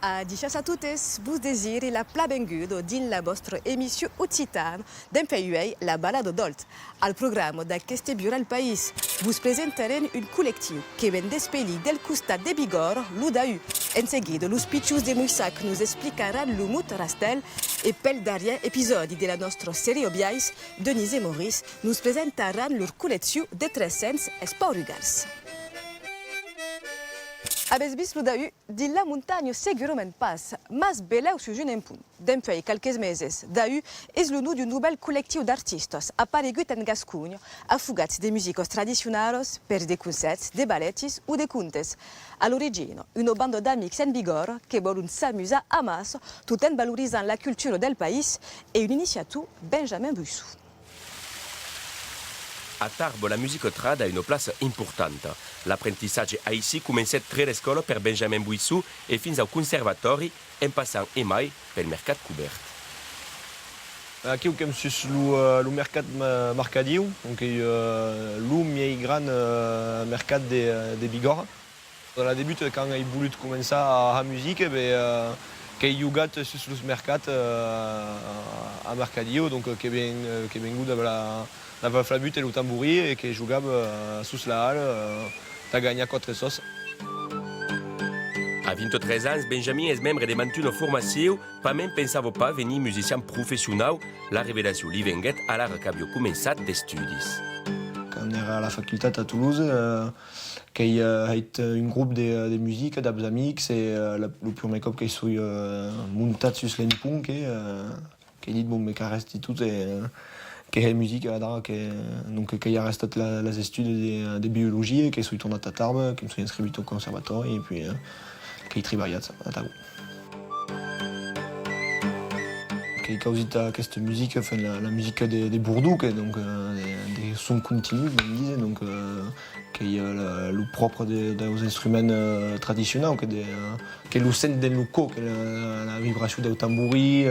A dicias a totes, vos desiri la pla bengudo din la vostra emissió Occitan d'en feiuei la balada d'Olt. Al programa d'aqueste biura al país, vos presentarem un col·lectiu que ven despeli del costat de Bigorre, l'Udaü. En seguida, los pitxos de Moissac nos explicaran l'humut rastel e pel darrier episodi de la nostra sèrie Obiais, Denise et Maurice nos presentaran leur col·lectiu de 300 esporugals. Abes vist l'Udaü, din la muntanya segurament pas, mas beleu sus un punt. D'en fei quelques meses, Daü és el nom d'un nouvel col·lectiu d'artistes aparegut en Gascunya, afugats de músicos tradicionals per de concerts, de balletis o de contes. A l'origine, una banda d'amics en Bigorre que volen s'amusar a mas tot en valorisant la cultura del país e un iniciatiu Benjamin Buissou. A Tarbes, la musique trad a une place importante. L'apprentissatge a ici començat tre l'escola per Benjamin Buissou e fins al conservatori, en passant e mai pel mercat cobert. Aqui o que hem sus lo mercat marcadiu, donc lo miei gran mercat de Bigorre. Dans la début, quand j'ai voulu commencer à la musique, j'ai jugat sus los mercat a Mercadio, donc que vengut la flabut et le tambouri et que jugava sus la halle, t'as gagné 4 sos. A 23 ans, Benjamin és membre de mantuna formació, pas même pensava pas venir musicien professional. La revelació li venguet a l'ara que havia començat d'estudis. Quand era a la facultat a Toulouse, qu'il a un groupe de musique d'abs amics et le premier cop qu'il soit muntat sus l'enpunk qu'il dit bon mais qu'à rester tout que la musique donc qu'il a resté les études de biologie et qu'il soit tourné à Tarbes, qu'il soit inscrit au conservatoire et puis qu'il travaille à Tarbes. Qu'il a causé cette musique, enfin la musique des bourdous, donc des sons continus, comme on disait, donc qu'il y a le propre des instruments traditionnels, qu'il le sent dans le corps, la vibration des tambouri,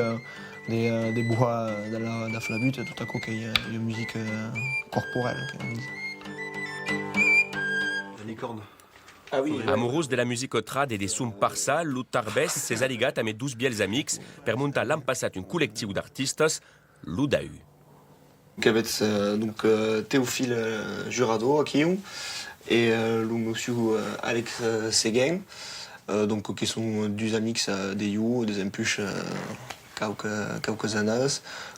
des bois de la flabute, tout à coup qu'il y a une musique corporelle, comme on dit. Les cordes. Ah oui. Amourós de la musique trad et des sons parsa, lo Tarbès s'és aligat amb 12 biels amics per muntar l'an passat un col·lectiu d'artistes, l'Udaü. Avec donc Théophile Jurado aquí et le monsieur Alex Seguin, donc qui sont deux amis des you, des empuches quelques années,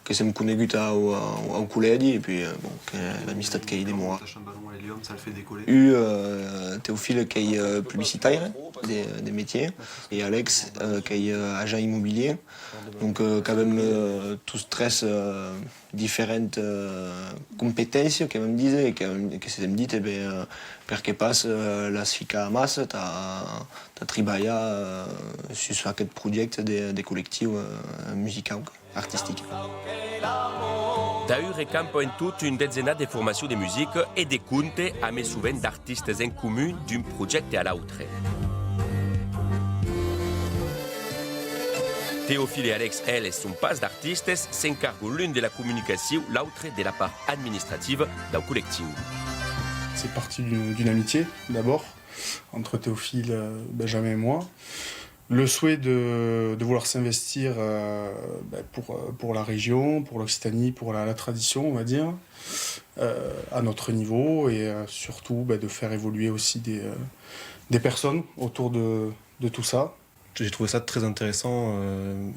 que s'hem conegut au col·legi et puis bon, l'amistat qu'il y a de moi. Ça le fait décoller. Théophile qui est publicitaire des métiers et Alex qui est agent immobilier. Donc quand même tous tres différentes compétences que me disent et que s'hem dit perquè pas les ficar a massa t'as treballat sur aquest projecte de col·lectiu musical, artistique. Daü recampa en tot une detzena de formacions de musique et de contes a més souvent d'artistes en commun d'un projecte a l'autre. Théophile et Alex, elles, sont pas d'artistes, s'encarguent l'un de la communication, l'autre de la part administrative d'un collectif. C'est parti d'une amitié, d'abord, entre Théophile, Benjamin et moi. Le souhait de vouloir s'investir pour la région, pour l'Occitanie, pour la tradition, on va dire, à notre niveau, et surtout de faire évoluer aussi des personnes autour de tout ça. J'ai trouvé ça très intéressant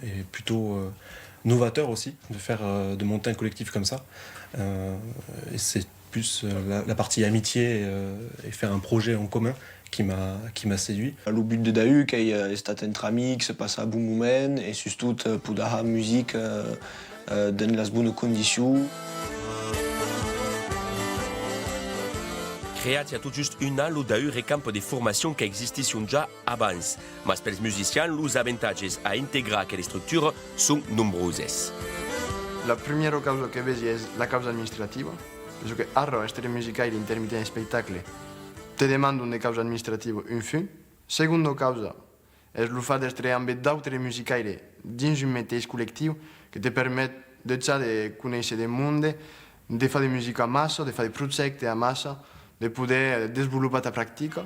et plutôt novateur aussi, de monter un collectif comme ça. Et c'est plus la partie amitié et faire un projet en commun qui m'a séduit. Le but de Daü, qui est estat entre amics, passe un bon moment et surtout pour la musique dans les bonnes conditions. Creat il y a tout juste un an, l'Udaü recampa des formations qui existissin ja abans. Mas pels musicians, los avantatges a integrar aquella structura són nombroses. La primera causa que veig és la causa administrativa. Penso que arro essere musicaire intermittent de spectacle te demanda una causa administrativa un fin. Segunda causa és el fet d'estar amb d'altres musicaires dins un mateix col·lectiu que te permet de conèixer el món, de fer de música a massa, de fer de projectes a massa, de poder desenvolupar ta pràctica.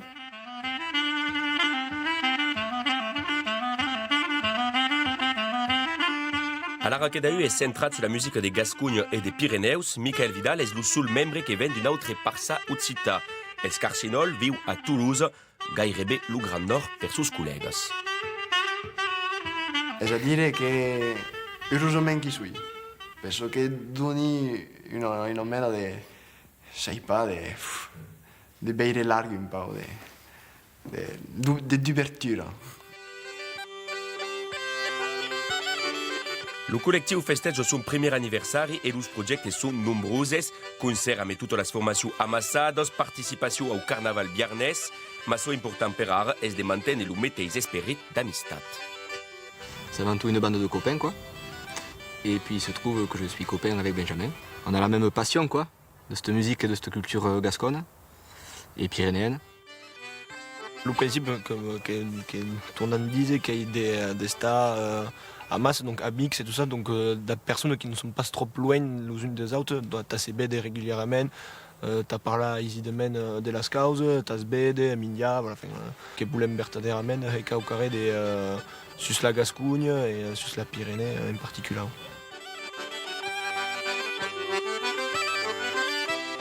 À la Raquedau est centrée sur la musique des Gascognes et des Pyrénées. Michael Vidal est le seul membre qui vient d'une autre parça occità. El Scarcinol vit à Toulouse, gairebé le Grand Nord per sus collègues. És a dire que heureusament que suis. Penso que doni una mena de, sei pas, de veure largo un peu, d'ouverture. Le collectiu festeja son primer aniversari e els projectes són nombrosos, concert amb totes les formacions amassades, participació au carnaval biarnès, mais so important per ara és de mantenir el mateix esperit d'amistat. C'est avant tout une bande de copains, quoi. Et puis il se trouve que je suis copain avec Benjamin. On a la même passion, quoi, de cette musique et de cette culture gasconne et pyrénéenne. Le principe que tout le monde disait qu'il y a des stars à masse, donc à mix et tout ça, donc des personnes qui ne sont pas trop loin les unes des autres, t'as ces BD régulièrement, t'as par là ici de men de las causes, t'as BD, Mindia, voilà, que voulons verdaderament recalcar sur la Gascogne et sur la Pyrénées en particulier.